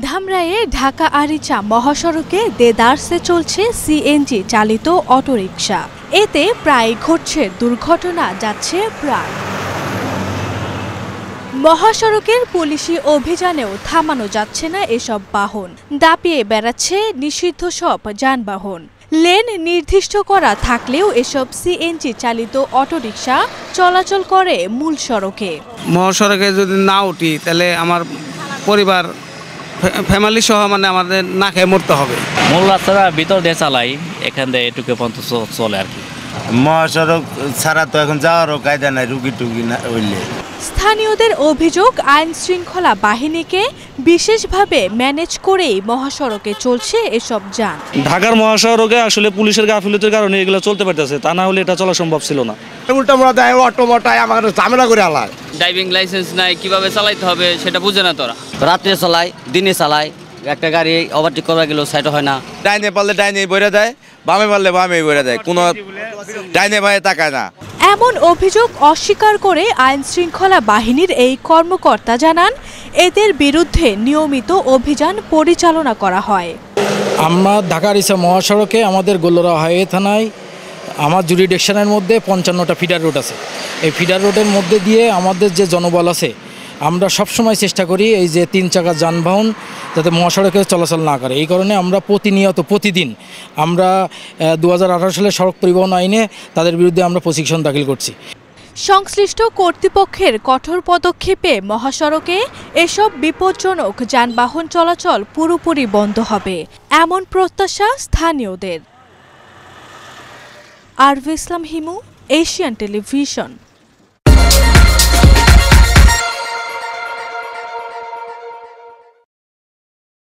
ধামরাইয়ে ঢাকা আরিচা মহাসড়কে দেদারসে চলছে সিএনজি চালিত অটোরিকশা। এতে প্রায় ঘটছে দুর্ঘটনা, যাচ্ছে প্রাণ। মহাসড়কের পুলিশি অভিযানেও থামানো যাচ্ছে না এসব বাহন। দাপিয়ে বেড়াচ্ছে নিষিদ্ধ সব যানবাহন। লেন নির্দিষ্ট করা থাকলেও এসব সিএনজি চালিত অটোরিকশা চলাচল করে মূল সড়কে। মহাসড়কে যদি না উঠি তাহলে আমার পরিবার ফ্যামিলি সহ আমাদের না খেয়ে মরতে হবে। মূল রাস্তাটা ভিতর দিয়ে চালাই, এখান থেকে এটুকু পর্যন্ত চলে আর কি। মহাসড়ক ছাড়া তো এখন যাওয়ারও কায়দা নাই, রুগী টুগি না হইলে। স্থানীয়দের অভিযোগ, আইন শৃঙ্খলা বাহিনীকে বিশেষভাবে ম্যানেজ করেই মহাসড়কে চলছে এসব যান। ঢাকার মহাসড়কে আসলে পুলিশের গাফিলতির কারণে এগুলো চলতে পারতেছে, তা না হলে এটা চলা সম্ভব ছিল না। উল্টা মোড়া দেয়, অটো মোটায় আমার ঝামেলা করে আলায়। ড্রাইভিং লাইসেন্স নাই, কিভাবে চালাইতে হবে সেটা বুঝে না তোরা। রাত্রে চালায়, দিনে চালায়, একটা গাড়ি ওভারটেক করা গেলেও সাইড হয় না। ডাইনে পারলে ডাইনে বইরা দেয়, বামে পারলে বামে বইরা দেয়, কোনো ডাইনে বামে তাকায় না। এমন অভিযোগ অস্বীকার করে আইন শৃঙ্খলা বাহিনীর এই কর্মকর্তা জানান, এদের বিরুদ্ধে নিয়মিত অভিযান পরিচালনা করা হয়। আমরা ঢাকা আরিচা মহাসড়কে আমাদের গোল্লারা হাইওয়ে থানায় আমার জুরিডিকশনের মধ্যে 55টা ফিডার রোড আছে। এই ফিডার রোডের মধ্যে দিয়ে আমাদের যে জনবল আছে, আমরা সবসময় চেষ্টা করি এই যে 3 চাকার যানবাহন যাতে মহাসড়কে চলাচল না করে। এই কারণে আমরা প্রতিদিন আমরা 2018 সালে সড়ক পরিবহন আইনে তাদের বিরুদ্ধে আমরা প্রসিকিউশন দাখিল করছি। সংশ্লিষ্ট কর্তৃপক্ষের কঠোর পদক্ষেপে মহাসড়কে এসব বিপজ্জনক যানবাহন চলাচল পুরোপুরি বন্ধ হবে, এমন প্রত্যাশা স্থানীয়দের। আরভি ইসলাম হিমু, এশিয়ান টেলিভিশন।